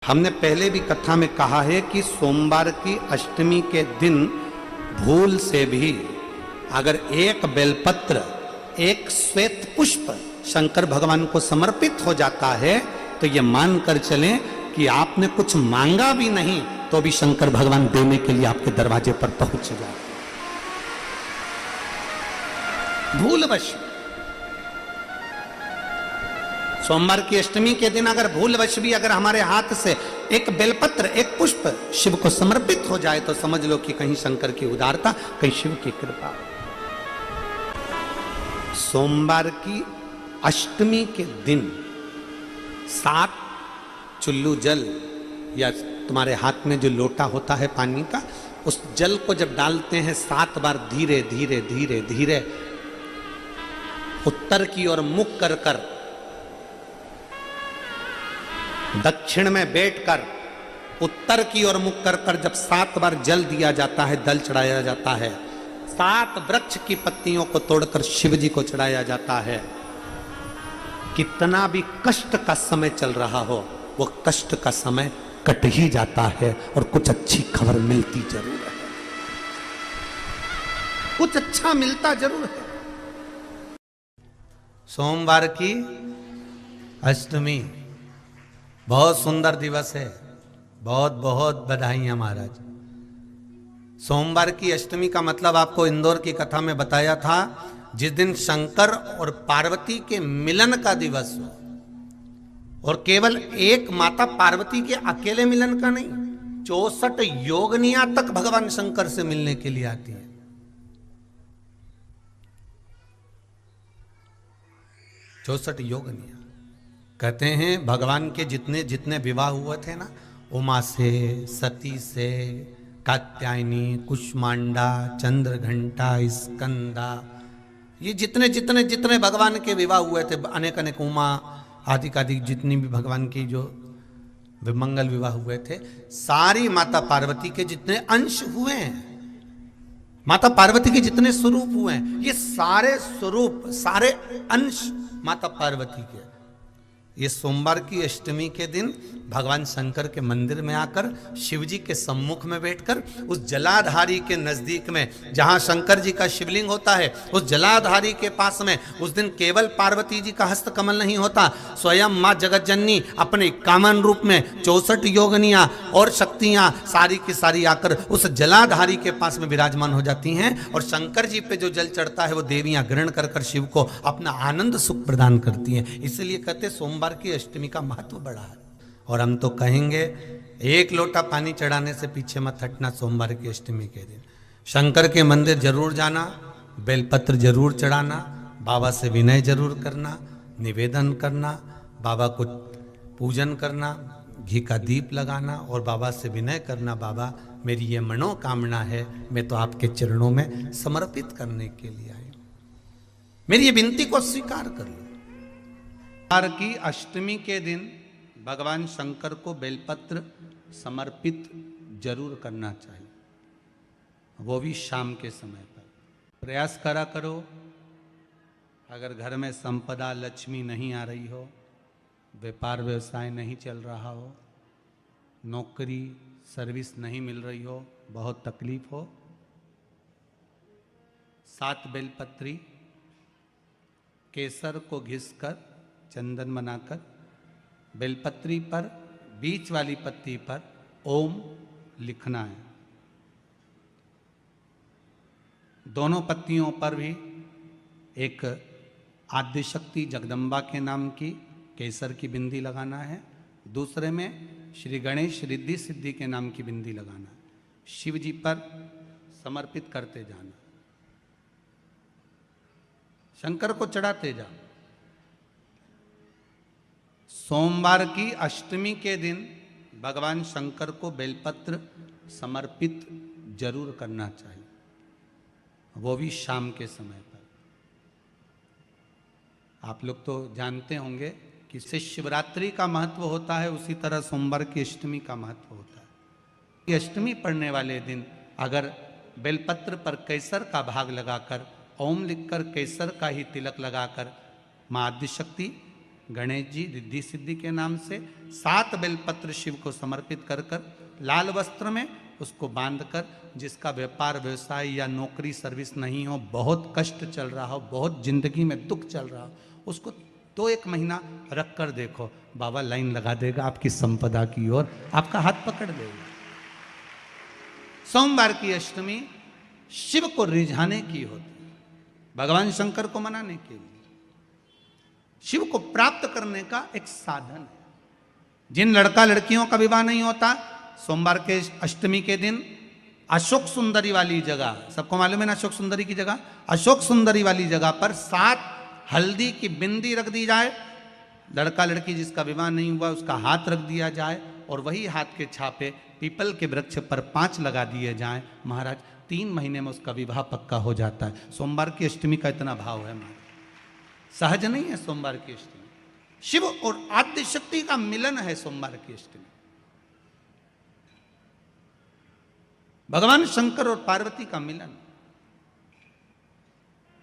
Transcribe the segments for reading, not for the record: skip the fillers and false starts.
हमने पहले भी कथा में कहा है कि सोमवार की अष्टमी के दिन भूल से भी अगर एक बेलपत्र, एक श्वेत पुष्प शंकर भगवान को समर्पित हो जाता है तो ये मानकर चलें कि आपने कुछ मांगा भी नहीं तो भी शंकर भगवान देने के लिए आपके दरवाजे पर पहुंच जाए। भूलवश सोमवार की अष्टमी के दिन अगर भूलवश भी अगर हमारे हाथ से एक बेलपत्र, एक पुष्प शिव को समर्पित हो जाए तो समझ लो कि कहीं शंकर की उदारता, कहीं शिव की कृपा। सोमवार की अष्टमी के दिन 7 चुल्लू जल या तुम्हारे हाथ में जो लोटा होता है पानी का, उस जल को जब डालते हैं 7 बार धीरे धीरे धीरे धीरे उत्तर की ओर मुख कर कर, दक्षिण में बैठकर उत्तर की ओर मुख कर कर जब 7 बार जल दिया जाता है, दल चढ़ाया जाता है, 7 वृक्ष की पत्तियों को तोड़कर शिव जी को चढ़ाया जाता है। कितना भी कष्ट का समय चल रहा हो वो कष्ट का समय कट ही जाता है और कुछ अच्छी खबर मिलती जरूर है, कुछ अच्छा मिलता जरूर है। सोमवार की अष्टमी बहुत सुंदर दिवस है, बहुत बहुत बधाइयां महाराज। सोमवार की अष्टमी का मतलब आपको इंदौर की कथा में बताया था, जिस दिन शंकर और पार्वती के मिलन का दिवस हो, और केवल एक माता पार्वती के अकेले मिलन का नहीं, 64 योगनियां तक भगवान शंकर से मिलने के लिए आती है। 64 योगनियां। कहते हैं भगवान के जितने जितने विवाह हुए थे ना, उमा से, सती से, कात्यायनी, कुष्मांडा, चंद्रघंटा, स्कंदा, ये जितने जितने जितने भगवान के विवाह हुए थे, अनेक अनेक उमा आदि आदि जितनी भी भगवान की जो विमंगल विवाह हुए थे, सारी माता पार्वती के जितने अंश हुए हैं, माता पार्वती के जितने स्वरूप हुए हैं, ये सारे स्वरूप, सारे अंश माता पार्वती के। ये सोमवार की अष्टमी के दिन भगवान शंकर के मंदिर में आकर शिव जी के सम्मुख में बैठकर उस जलाधारी के नजदीक में, जहां शंकर जी का शिवलिंग होता है, उस जलाधारी के पास में उस दिन केवल पार्वती जी का हस्त कमल नहीं होता, स्वयं मां जगतजननी अपने कामन रूप में 64 योगनियां और शक्तियां सारी की सारी आकर उस जलाधारी के पास में विराजमान हो जाती हैं, और शंकर जी पे जो जल चढ़ता है वो देवियां ग्रहण कर कर शिव को अपना आनंद सुख प्रदान करती हैं। इसलिए कहते सोमवार की अष्टमी का महत्व बड़ा है। और हम तो कहेंगे एक लोटा पानी चढ़ाने से पीछे मत हटना। सोमवार की अष्टमी के दिन शंकर के मंदिर जरूर जाना, बेलपत्र जरूर चढ़ाना, बाबा से विनय जरूर करना, निवेदन करना, बाबा को पूजन करना, घी का दीप लगाना और बाबा से विनय करना, बाबा मेरी ये मनोकामना है, मैं तो आपके चरणों में समर्पित करने के लिए आई, मेरी ये विनती को स्वीकार कर लो। सोमवार की अष्टमी के दिन भगवान शंकर को बेलपत्र समर्पित जरूर करना चाहिए, वो भी शाम के समय पर। प्रयास करा करो, अगर घर में संपदा लक्ष्मी नहीं आ रही हो, व्यापार व्यवसाय नहीं चल रहा हो, नौकरी सर्विस नहीं मिल रही हो, बहुत तकलीफ हो, 7 बेलपत्री केसर को घिसकर चंदन बनाकर बेलपत्री पर बीच वाली पत्ती पर ओम लिखना है। दोनों पत्तियों पर भी एक आद्यशक्ति जगदम्बा के नाम की केसर की बिंदी लगाना है, दूसरे में श्री गणेश रिद्धि सिद्धि के नाम की बिंदी लगाना है। शिव जी पर समर्पित करते जाना, शंकर को चढ़ाते जाओ। सोमवार की अष्टमी के दिन भगवान शंकर को बेलपत्र समर्पित जरूर करना चाहिए, वो भी शाम के समय पर। आप लोग तो जानते होंगे कि शिवरात्रि का महत्व होता है, उसी तरह सोमवार की अष्टमी का महत्व होता है। ये अष्टमी पढ़ने वाले दिन अगर बेलपत्र पर केसर का भाग लगाकर, ओम लिखकर केसर का ही तिलक लगाकर मां आदिशक्ति गणेश जी रिद्धि सिद्धि के नाम से 7 बेलपत्र शिव को समर्पित कर कर लाल वस्त्र में उसको बांधकर, जिसका व्यापार व्यवसाय या नौकरी सर्विस नहीं हो, बहुत कष्ट चल रहा हो, बहुत जिंदगी में दुख चल रहा हो, उसको 2-1 महीना रख कर देखो, बाबा लाइन लगा देगा आपकी संपदा की ओर, आपका हाथ पकड़ देगा। सोमवार की अष्टमी शिव को रिझाने की होती है, भगवान शंकर को मनाने के लिए, शिव को प्राप्त करने का एक साधन है। जिन लड़का लड़कियों का विवाह नहीं होता, सोमवार के अष्टमी के दिन अशोक सुंदरी वाली जगह, सबको मालूम है ना अशोक सुंदरी की जगह, अशोक सुंदरी वाली जगह पर 7 हल्दी की बिंदी रख दी जाए, लड़का लड़की जिसका विवाह नहीं हुआ उसका हाथ रख दिया जाए, और वही हाथ के छापे पीपल के वृक्ष पर 5 लगा दिए जाएं, महाराज 3 महीने में उसका विवाह पक्का हो जाता है। सोमवार की अष्टमी का इतना भाव है महाराज, सहज नहीं है सोमवार की अष्टमी, शिव और आद्य शक्ति का मिलन है सोमवार की अष्टमी। भगवान शंकर और पार्वती का मिलन।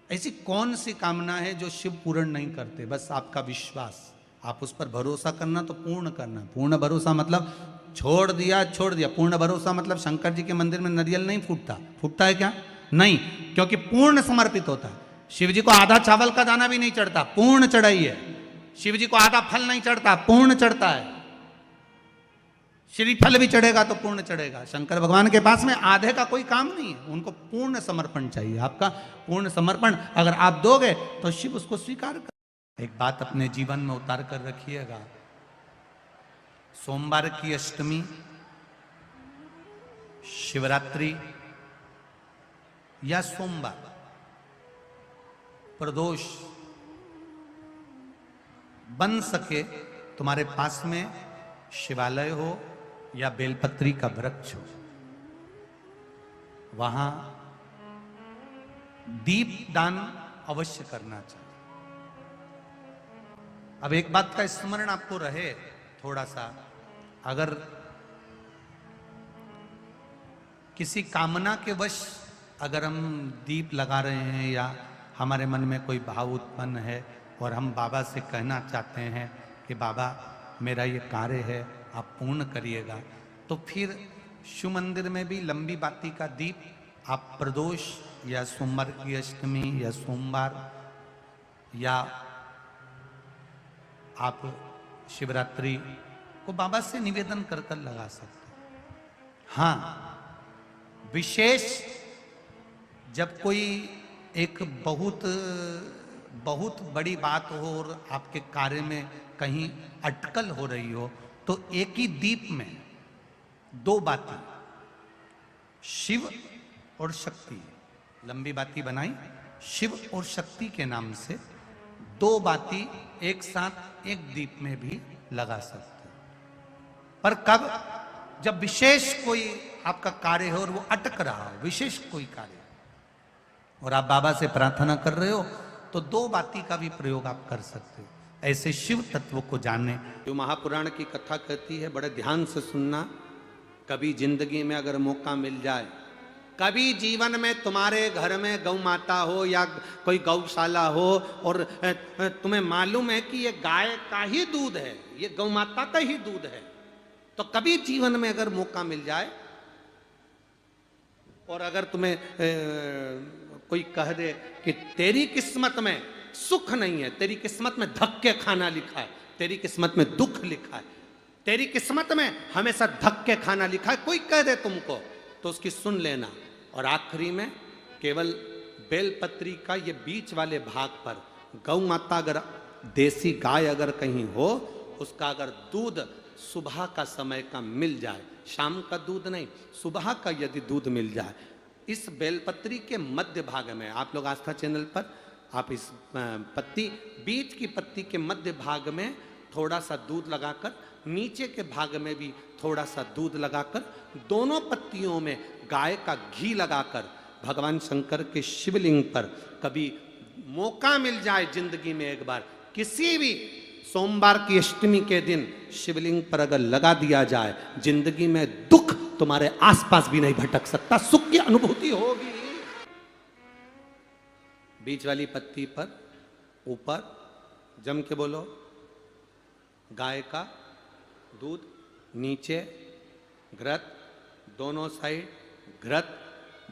ऐसी कौन सी कामना है जो शिव पूर्ण नहीं करते? बस आपका विश्वास, आप उस पर भरोसा करना तो पूर्ण करना। पूर्ण भरोसा मतलब छोड़ दिया, पूर्ण भरोसा मतलब शंकर जी के मंदिर में नारियल नहीं फूटता, फूटता है क्या? नहीं, क्योंकि पूर्ण समर्पित होता है। शिव जी को आधा चावल का दाना भी नहीं चढ़ता, पूर्ण चढ़ाई है। शिव जी को आधा फल नहीं चढ़ता, पूर्ण चढ़ता है। श्रीफल भी चढ़ेगा तो पूर्ण चढ़ेगा। शंकर भगवान के पास में आधे का कोई काम नहीं है, उनको पूर्ण समर्पण चाहिए। आपका पूर्ण समर्पण अगर आप दोगे तो शिव उसको स्वीकार कर। एक बात अपने जीवन में उतार कर रखिएगा, सोमवार की अष्टमी, शिवरात्रि या सोमवार, प्रदोष बन सके तुम्हारे पास में शिवालय हो या बेलपत्री का वृक्ष हो, वहां दीप दान अवश्य करना चाहिए। अब एक बात का स्मरण आपको रहे थोड़ा सा, अगर किसी कामना के वश अगर हम दीप लगा रहे हैं या हमारे मन में कोई भाव उत्पन्न है और हम बाबा से कहना चाहते हैं कि बाबा मेरा ये कार्य है आप पूर्ण करिएगा, तो फिर शिव मंदिर में भी लंबी बाती का दीप आप प्रदोष या सोमवार की अष्टमी या सोमवार या आप शिवरात्रि को बाबा से निवेदन कर कर लगा सकते हैं। हाँ, विशेष जब कोई एक बहुत बड़ी बात हो और आपके कार्य में कहीं अटकल हो रही हो, तो एक ही दीप में 2 बाती, शिव और शक्ति, लंबी बाती बनाई शिव और शक्ति के नाम से, 2 बाती एक साथ एक दीप में भी लगा सकते हैं। पर कब? जब विशेष कोई आपका कार्य हो और वो अटक रहा हो, विशेष कोई कार्य, और आप बाबा से प्रार्थना कर रहे हो, तो 2 बाती का भी प्रयोग आप कर सकते हो। ऐसे शिव तत्व को जानने, जो महापुराण की कथा कहती है, बड़े ध्यान से सुनना। कभी जिंदगी में अगर मौका मिल जाए, कभी जीवन में तुम्हारे घर में गौ माता हो या कोई गौशाला हो और तुम्हें मालूम है कि ये गाय का ही दूध है, ये गौ माता का ही दूध है, तो कभी जीवन में अगर मौका मिल जाए और अगर तुम्हें कोई कह दे कि तेरी किस्मत में सुख नहीं है, तेरी किस्मत में धक्के खाना लिखा है, तेरी किस्मत में दुख लिखा है, तेरी किस्मत में हमेशा धक्के खाना लिखा है, कोई कह दे तुमको, तो उसकी सुन लेना। और आखिरी में केवल बेलपत्री का ये बीच वाले भाग पर गौ माता, अगर देसी गाय अगर कहीं हो, उसका अगर दूध सुबह का समय का मिल जाए, शाम का दूध नहीं, सुबह का यदि दूध मिल जाए, इस बेलपत्री के मध्य भाग में, आप लोग आस्था चैनल पर आप इस पत्ती, बीच की पत्ती के मध्य भाग में थोड़ा सा दूध लगाकर, नीचे के भाग में भी थोड़ा सा दूध लगाकर, दोनों पत्तियों में गाय का घी लगाकर भगवान शंकर के शिवलिंग पर कभी मौका मिल जाए जिंदगी में एक बार, किसी भी सोमवार की अष्टमी के दिन शिवलिंग पर अगर लगा दिया जाए, जिंदगी में दुख तुम्हारे आसपास भी नहीं भटक सकता, सुख की अनुभूति होगी। बीच वाली पत्ती पर ऊपर जम के बोलो गाय का दूध, नीचे घृत, दोनों साइड घृत,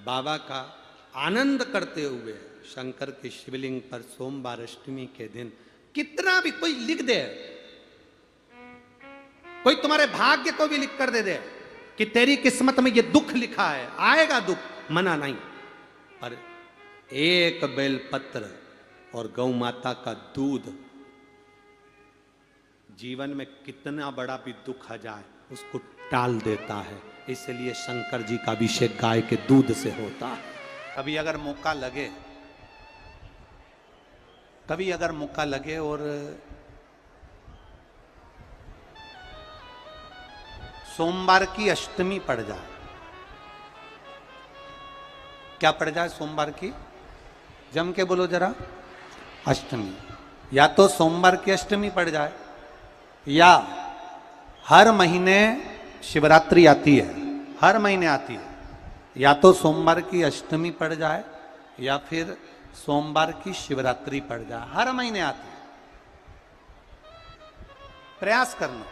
बाबा का आनंद करते हुए शंकर के शिवलिंग पर सोमवार अष्टमी के दिन कितना भी कोई लिख दे, कोई तुम्हारे भाग्य को भी लिख कर दे कि तेरी किस्मत में ये दुख लिखा है, आएगा दुख, मना नहीं, पर एक बेलपत्र और गौ माता का दूध जीवन में कितना बड़ा भी दुख आ जाए उसको टाल देता है। इसलिए शंकर जी का अभिषेक गाय के दूध से होता है। कभी अगर मौका लगे और सोमवार की अष्टमी पड़ जाए, क्या पड़ जाए सोमवार की, जम के बोलो जरा, अष्टमी, या तो सोमवार की अष्टमी पड़ जाए या हर महीने शिवरात्रि आती है, हर महीने आती है, या तो सोमवार की अष्टमी पड़ जाए या फिर सोमवार की शिवरात्रि पड़ जाए, हर महीने आती है। प्रयास करना।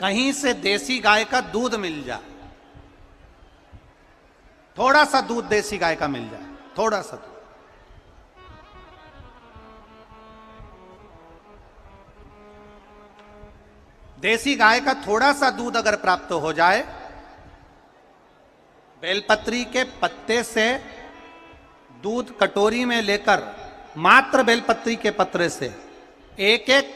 कहीं से देसी गाय का दूध मिल जाए, थोड़ा सा दूध देसी गाय का मिल जाए, थोड़ा सा दूध, देसी गाय का थोड़ा सा दूध अगर प्राप्त हो जाए, बेलपत्री के पत्ते से दूध कटोरी में लेकर, मात्र बेलपत्री के पत्रे से एक एक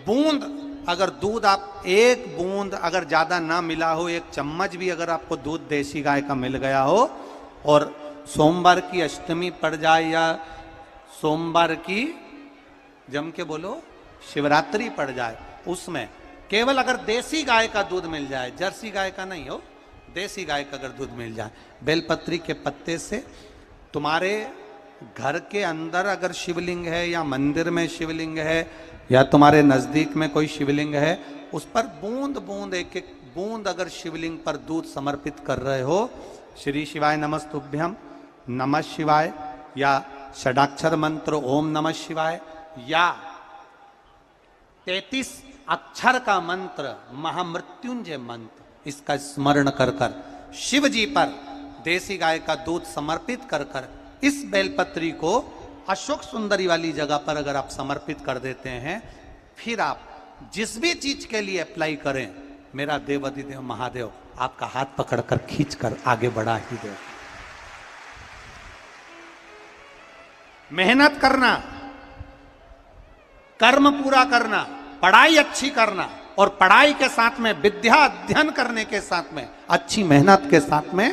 बूंद, अगर दूध आप एक बूंद अगर ज्यादा ना मिला हो, एक चम्मच भी अगर आपको दूध देसी गाय का मिल गया हो और सोमवार की अष्टमी पड़ जाए या सोमवार की, जम के बोलो, शिवरात्रि पड़ जाए, उसमें केवल अगर देसी गाय का दूध मिल जाए, जर्सी गाय का नहीं हो, देसी गाय का अगर दूध मिल जाए, बेलपत्री के पत्ते से, तुम्हारे घर के अंदर अगर शिवलिंग है या मंदिर में शिवलिंग है या तुम्हारे नजदीक में कोई शिवलिंग है, उस पर बूंद बूंद, एक एक बूंद अगर शिवलिंग पर दूध समर्पित कर रहे हो, श्री शिवाय नमस्तुभ्यम, नमः शिवाय, या षडाक्षर मंत्र ओम नमः शिवाय, या 33 अक्षर का मंत्र महामृत्युंजय मंत्र, इसका स्मरण कर कर शिव जी पर देसी गाय का दूध समर्पित कर कर इस बेलपत्री को अशोक सुंदरी वाली जगह पर अगर आप समर्पित कर देते हैं, फिर आप जिस भी चीज के लिए अप्लाई करें, मेरा देवाधिदेव महादेव आपका हाथ पकड़कर खींचकर आगे बढ़ा ही दे। मेहनत करना, कर्म पूरा करना, पढ़ाई अच्छी करना, और पढ़ाई के साथ में विद्या अध्ययन करने के साथ में अच्छी मेहनत के साथ में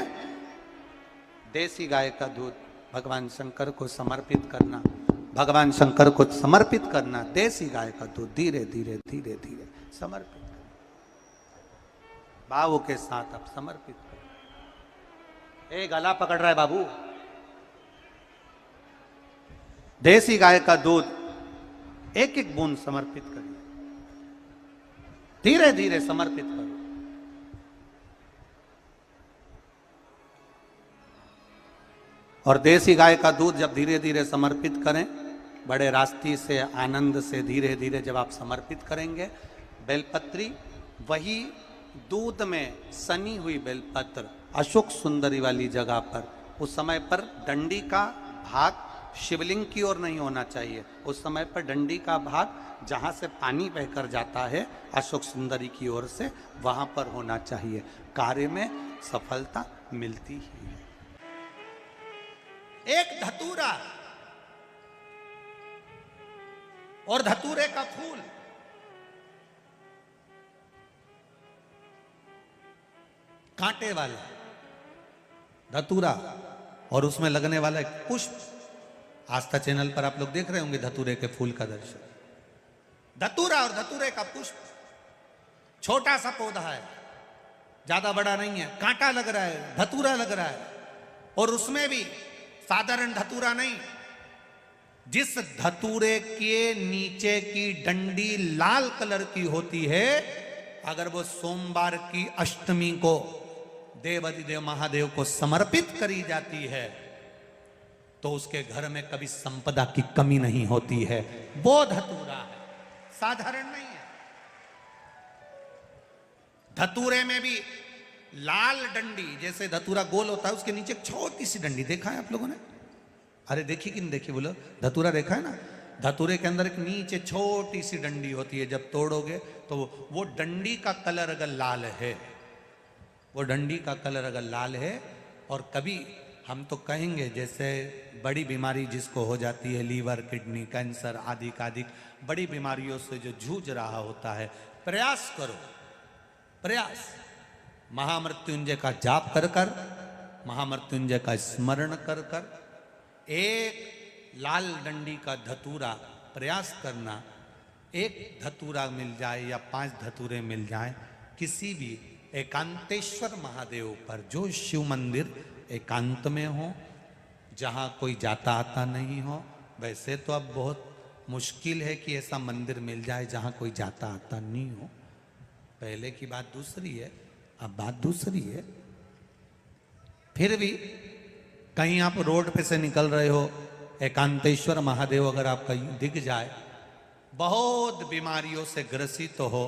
देसी गाय का दूध भगवान शंकर को समर्पित करना, भगवान शंकर को समर्पित करना, देसी गाय का दूध धीरे धीरे धीरे धीरे समर्पित करना, भावों के साथ आप समर्पित करें। ए गला पकड़ रहा है बाबू, देसी गाय का दूध एक एक बूंद समर्पित करिए, धीरे धीरे समर्पित करो। और देसी गाय का दूध जब धीरे धीरे समर्पित करें, बड़े रास्ती से, आनंद से धीरे धीरे जब आप समर्पित करेंगे, बेलपत्री वही दूध में सनी हुई बेलपत्र अशोक सुंदरी वाली जगह पर, उस समय पर डंडी का भाग शिवलिंग की ओर नहीं होना चाहिए, उस समय पर डंडी का भाग जहां से पानी बहकर जाता है अशोक सुंदरी की ओर से, वहां पर होना चाहिए। कार्य में सफलता मिलती ही है। एक धतूरा और धतूरे का फूल, कांटे वाला धतूरा और उसमें लगने वाला एक पुष्प, आस्था चैनल पर आप लोग देख रहे होंगे धतूरे के फूल का दर्शन। धतूरा और धतूरे का पुष्प, छोटा सा पौधा है, ज्यादा बड़ा नहीं है, कांटा लग रहा है, धतूरा लग रहा है, और उसमें भी साधारण धतूरा नहीं, जिस धतूरे के नीचे की डंडी लाल कलर की होती है, अगर वो सोमवार की अष्टमी को देवाधिदेव महादेव को समर्पित करी जाती है तो उसके घर में कभी संपदा की कमी नहीं होती है। वो धतूरा है, साधारण नहीं है। धतूरे में भी लाल डंडी, जैसे धतूरा गोल होता है उसके नीचे एक छोटी सी डंडी, देखा है आप लोगों ने? अरे देखी कि नहीं देखी बोलो? धतूरा देखा है ना? धतूरे के अंदर एक नीचे छोटी सी डंडी होती है, जब तोड़ोगे तो वो डंडी का कलर अगर लाल है, वो डंडी का कलर अगर लाल है, और कभी हम तो कहेंगे जैसे बड़ी बीमारी जिसको हो जाती है, लीवर, किडनी, कैंसर आदि आदि बड़ी बीमारियों से जो जूझ रहा होता है, प्रयास करो, प्रयास महामृत्युंजय का जाप कर कर, महामृत्युंजय का स्मरण कर कर, एक लाल डंडी का धतूरा प्रयास करना। एक धतूरा मिल जाए या 5 धतूरे मिल जाए किसी भी एकांतेश्वर महादेव पर, जो शिव मंदिर एकांत में हो, जहाँ कोई जाता आता नहीं हो। वैसे तो अब बहुत मुश्किल है कि ऐसा मंदिर मिल जाए जहाँ कोई जाता आता नहीं हो। पहले की बात दूसरी है, अब बात दूसरी है। फिर भी कहीं आप रोड पे से निकल रहे हो, एकांतेश्वर महादेव अगर आपका दिख जाए, बहुत बीमारियों से ग्रसित हो,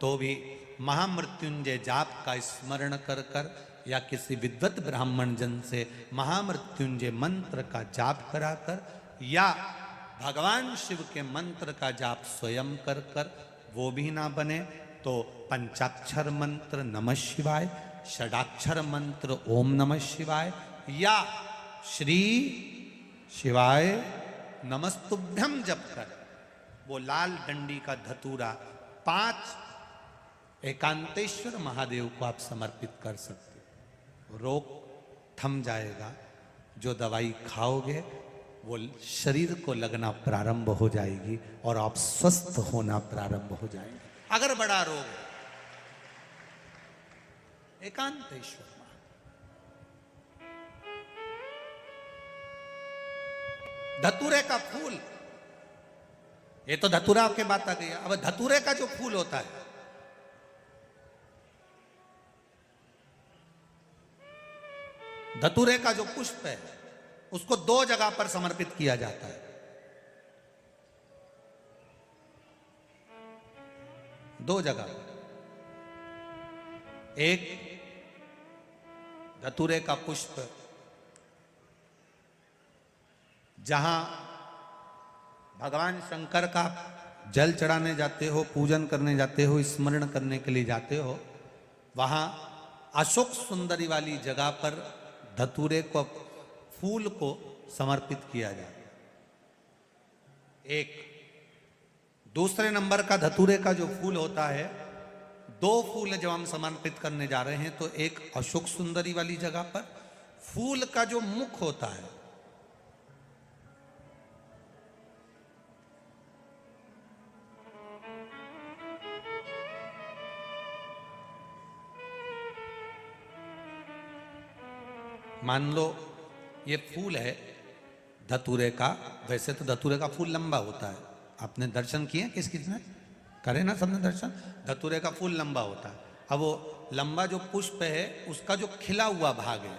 तो भी महामृत्युंजय जाप का स्मरण कर कर या किसी विद्वत ब्राह्मण जन से महामृत्युंजय मंत्र का जाप कराकर, या भगवान शिव के मंत्र का जाप स्वयं कर कर, वो भी ना बने तो पंचाक्षर मंत्र नमः शिवाय, षडाक्षर मंत्र ओम नमः शिवाय, या श्री शिवाय नमस्तुभ्यम जप कर वो लाल डंडी का धतूरा 5 एकांतेश्वर महादेव को आप समर्पित कर सकते हो। रोग थम जाएगा, जो दवाई खाओगे वो शरीर को लगना प्रारंभ हो जाएगी और आप स्वस्थ होना प्रारंभ हो जाएंगे। अगर बड़ा रोग है, एकांतेश्वर धतूरे का फूल, ये तो धतूरा के बात आ गई। अब धतूरे का जो फूल होता है, धतूरे का जो पुष्प है, उसको 2 जगह पर समर्पित किया जाता है। 2 जगह। एक धतूरे का पुष्प जहां भगवान शंकर का जल चढ़ाने जाते हो, पूजन करने जाते हो, स्मरण करने के लिए जाते हो, वहां अशोक सुंदरी वाली जगह पर धतूरे को, फूल को समर्पित किया जाए। एक दूसरे नंबर का धतूरे का जो फूल होता है, 2 फूल जब हम समर्पित करने जा रहे हैं, तो एक अशोक सुंदरी वाली जगह पर, फूल का जो मुख होता है, मान लो ये फूल है धतूरे का। वैसे तो धतूरे का फूल लंबा होता है, आपने दर्शन किए किस किसने करे ना, सबने दर्शन। धतूरे का फूल लंबा होता है। अब वो लंबा जो पुष्प है, उसका जो खिला हुआ भाग है,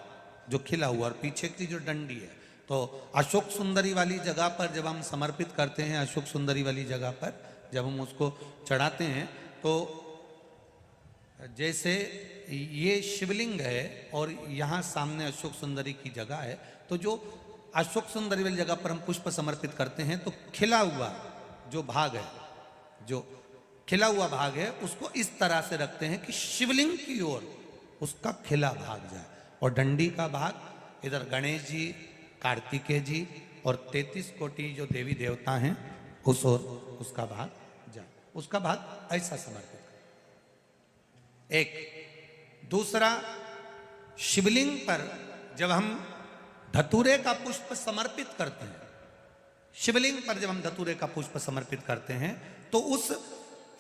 जो खिला हुआ, और पीछे की जो डंडी है, तो अशोक सुंदरी वाली जगह पर जब हम समर्पित करते हैं, अशोक सुंदरी वाली जगह पर जब हम उसको चढ़ाते हैं, तो जैसे ये शिवलिंग है और यहाँ सामने अशोक सुंदरी की जगह है, तो जो अशोक सुंदरी वाली जगह पर हम पुष्प समर्पित करते हैं, तो खिला हुआ जो भाग है, जो खिला हुआ भाग है, उसको इस तरह से रखते हैं कि शिवलिंग की ओर उसका खिला भाग जाए, और डंडी का भाग इधर गणेश जी, कार्तिकेय जी और 33 कोटि जो देवी देवता हैं उस ओर उसका भाग जाए। उसका भाग ऐसा समर्पित करें। एक दूसरा, शिवलिंग पर जब हम धतूरे का पुष्प समर्पित करते हैं, शिवलिंग पर जब हम धतूरे का पुष्प समर्पित करते हैं, तो उस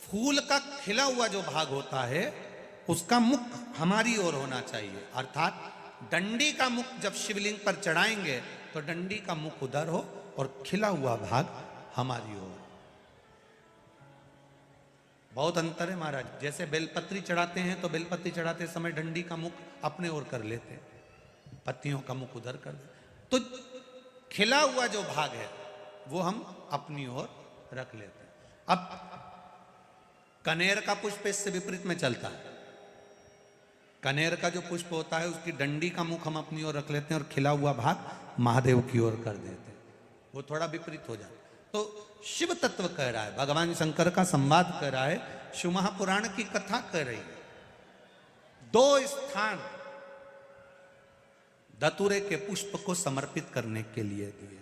फूल का खिला हुआ जो भाग होता है, उसका मुख हमारी ओर होना चाहिए। अर्थात डंडी का मुख जब शिवलिंग पर चढ़ाएंगे तो डंडी का मुख उधर हो और खिला हुआ भाग हमारी ओर। बहुत अंतर है महाराज। जैसे बेलपत्री चढ़ाते हैं तो बेलपत्री चढ़ाते समय डंडी का मुख अपने ओर कर लेते, पत्तियों का मुख उधर कर दे, तो खिला हुआ जो भाग है वो हम अपनी ओर रख लेते हैं। अब कनेर का पुष्प इससे विपरीत में चलता है। कनेर का जो पुष्प होता है उसकी डंडी का मुख हम अपनी ओर रख लेते हैं और खिला हुआ भाग महादेव की ओर कर देते हैं, वो थोड़ा विपरीत हो जाता है। तो शिव तत्व कह रहा है, भगवान शंकर का संवाद कर रहा है, शिव महापुराण की कथा कर रही है। दो स्थान धतूरे के पुष्प को समर्पित करने के लिए दिए।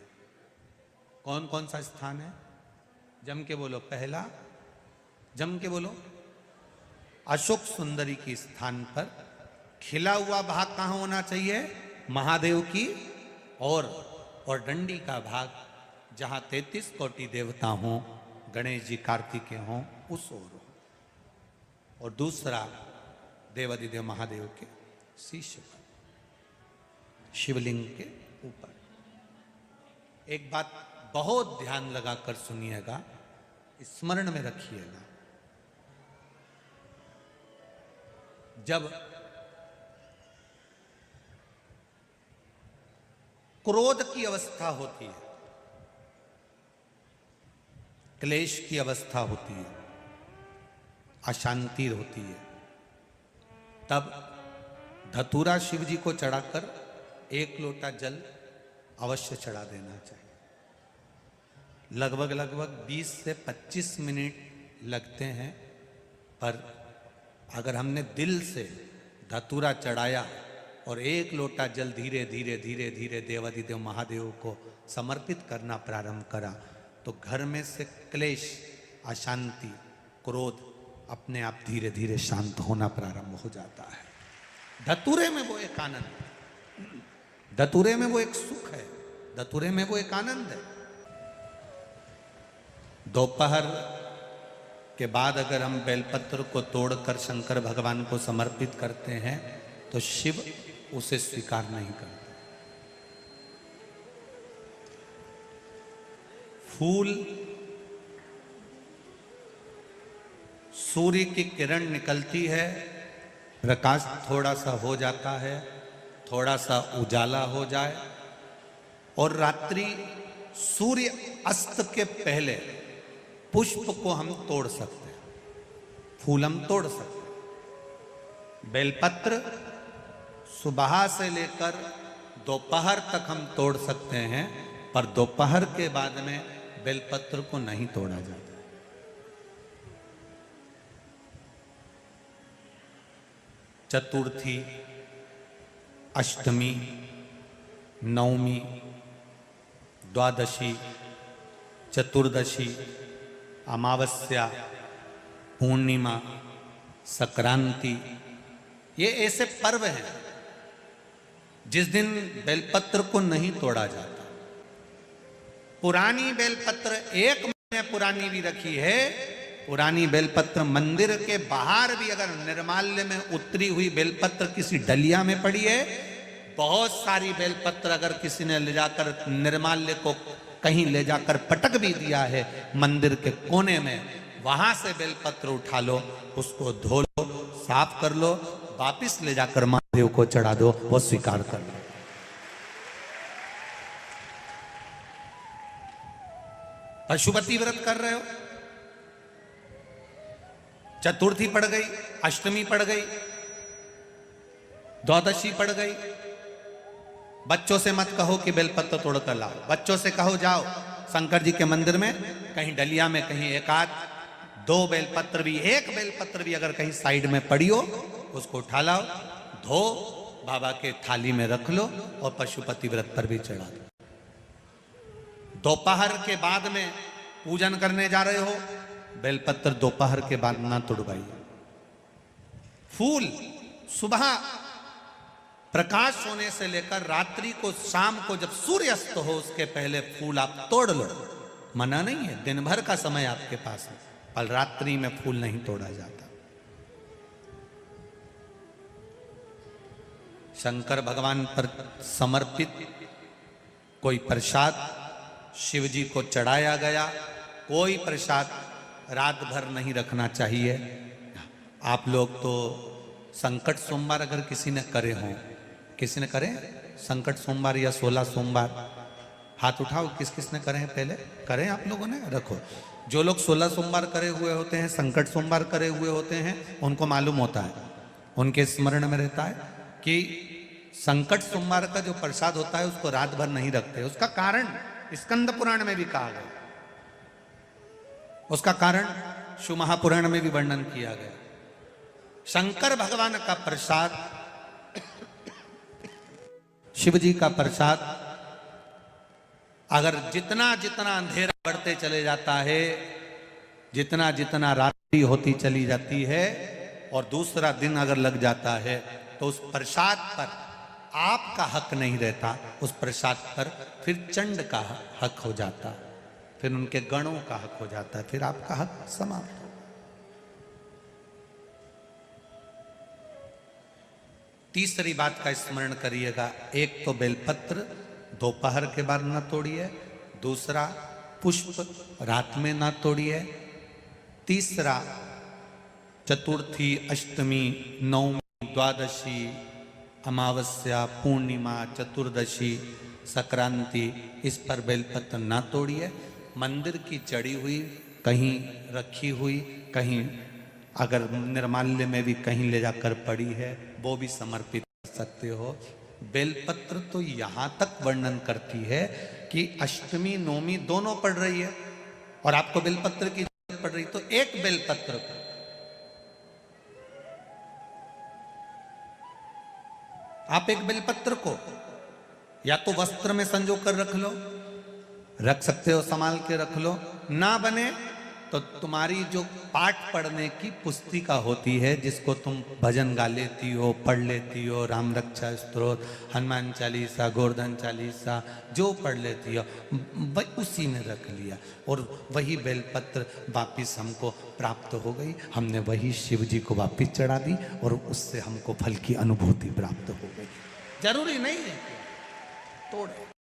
कौन कौन सा स्थान है? जम के बोलो। पहला, जम के बोलो। अशोक सुंदरी के स्थान पर खिला हुआ भाग कहां होना चाहिए? महादेव की और डंडी का भाग जहां 33 कोटि देवता हों, गणेश जी कार्तिकेय हों, उस ओर हो। और दूसरा देवादिदेव महादेव के शीश पर, शिवलिंग के ऊपर। एक बात बहुत ध्यान लगाकर सुनिएगा, स्मरण में रखिएगा। जब क्रोध की अवस्था होती है, क्लेश की अवस्था होती है, अशांति होती है, तब धतूरा शिव जी को चढ़ाकर 1 लोटा जल अवश्य चढ़ा देना चाहिए। लगभग 20 से 25 मिनट लगते हैं, पर अगर हमने दिल से धतूरा चढ़ाया और 1 लोटा जल धीरे धीरे धीरे धीरे देवादिदेव महादेव को समर्पित करना प्रारंभ करा, तो घर में से क्लेश, अशांति, क्रोध अपने आप धीरे धीरे शांत होना प्रारंभ हो जाता है। धतूरे में वो एक आनंद है, धतूरे में वो एक सुख है, धतूरे में वो एक आनंद है। दोपहर के बाद अगर हम बेलपत्र को तोड़कर शंकर भगवान को समर्पित करते हैं तो शिव उसे स्वीकार नहीं करते। फूल, सूर्य की किरण निकलती है, प्रकाश थोड़ा सा हो जाता है, थोड़ा सा उजाला हो जाए, और रात्रि सूर्य अस्त के पहले पुष्प को हम तोड़ सकते हैं, फूल हम तोड़ सकते हैं। बेलपत्र सुबह से लेकर दोपहर तक हम तोड़ सकते हैं, पर दोपहर के बाद में बेलपत्र को नहीं तोड़ा जाता। चतुर्थी, अष्टमी, नवमी, द्वादशी, चतुर्दशी, अमावस्या, पूर्णिमा, संक्रांति, ये ऐसे पर्व हैं जिस दिन बेलपत्र को नहीं तोड़ा जाता। पुरानी बेलपत्र 1 महीने पुरानी भी रखी है। पुरानी बेलपत्र मंदिर के बाहर भी अगर निर्माल्य में उतरी हुई बेलपत्र किसी डलिया में पड़ी है, बहुत सारी बेलपत्र अगर किसी ने ले जाकर निर्माल्य को कहीं ले जाकर पटक भी दिया है मंदिर के कोने में, वहां से बेलपत्र उठा लो, उसको धो लो, साफ कर लो, वापिस ले जाकर महादेव को चढ़ा दो, वो स्वीकार कर लो। पशुपति व्रत कर रहे हो, चतुर्थी पड़ गई, अष्टमी पड़ गई, द्वादशी पड़ गई, बच्चों से मत कहो कि बेलपत्र तोड़ कर लाओ, बच्चों से कहो जाओ शंकर जी के मंदिर में कहीं डलिया में कहीं 1-2 बेलपत्र भी, 1 बेलपत्र भी अगर कहीं साइड में पड़ी हो, उसको उठा लाओ, धो, बाबा के थाली में रख लो और पशुपति व्रत पर भी चढ़ा दो। दोपहर के बाद में पूजन करने जा रहे हो, बेलपत्र दोपहर के बाद ना तोड़वाइए। फूल सुबह प्रकाश होने से लेकर रात्रि को, शाम को जब सूर्य अस्त हो उसके पहले फूल आप तोड़ लो, मना नहीं है, दिन भर का समय आपके पास है, पर रात्रि में फूल नहीं तोड़ा जाता। शंकर भगवान पर समर्पित कोई प्रसाद शिव जी को चढ़ाया गया, कोई प्रसाद रात भर नहीं रखना चाहिए। आप लोग तो संकट सोमवार अगर किसी ने करे हों, किसी ने करे संकट सोमवार या 16 सोमवार, हाथ उठाओ, किस किस ने करे हैं पहले? करें आप लोगों ने? रखो। जो लोग 16 सोमवार करे हुए होते हैं, संकट सोमवार करे हुए होते हैं, उनको मालूम होता है, उनके स्मरण में रहता है कि संकट सोमवार का जो प्रसाद होता है उसको रात भर नहीं रखते। उसका कारण स्कंद पुराण में भी कहा गया, उसका कारण शिव महापुराण में भी वर्णन किया गया। शंकर भगवान का प्रसाद, शिव जी का प्रसाद, अगर जितना जितना अंधेरा बढ़ते चले जाता है, जितना जितना रात्रि होती चली जाती है और दूसरा दिन अगर लग जाता है, तो उस प्रसाद पर आपका हक नहीं रहता, उस प्रसाद पर फिर चंड का हक हो जाता, फिर उनके गणों का हक हो जाता है, फिर आपका हक समाप्त हो। तीसरी बात का स्मरण करिएगा, एक तो बेलपत्र दोपहर के बाद ना तोड़िए, दूसरा पुष्प रात में ना तोड़िए, तीसरा चतुर्थी, अष्टमी, नवमी, द्वादशी, अमावस्या, पूर्णिमा, चतुर्दशी, संक्रांति, इस पर बेलपत्र ना तोड़िए। मंदिर की चढ़ी हुई, कहीं रखी हुई, कहीं अगर निर्माल्य में भी कहीं ले जाकर पड़ी है, वो भी समर्पित कर सकते हो। बेलपत्र तो यहां तक वर्णन करती है कि अष्टमी नवमी दोनों पड़ रही है और आपको बेलपत्र की जरूरत पड़ रही, तो एक बेलपत्र को आप, एक बेलपत्र को या तो वस्त्र में संजो कर रख लो, रख सकते हो, संभाल के रख लो, ना बने तो तुम्हारी जो पाठ पढ़ने की पुस्तिका होती है, जिसको तुम भजन गा लेती हो, पढ़ लेती हो, राम रक्षा स्तोत्र, हनुमान चालीसा, गोवर्धन चालीसा, जो पढ़ लेती हो, वही उसी में रख लिया और वही बेलपत्र वापिस हमको प्राप्त हो गई। हमने वही शिव जी को वापिस चढ़ा दी और उससे हमको फल की अनुभूति प्राप्त हो गई। जरूरी नहीं है तोड़े।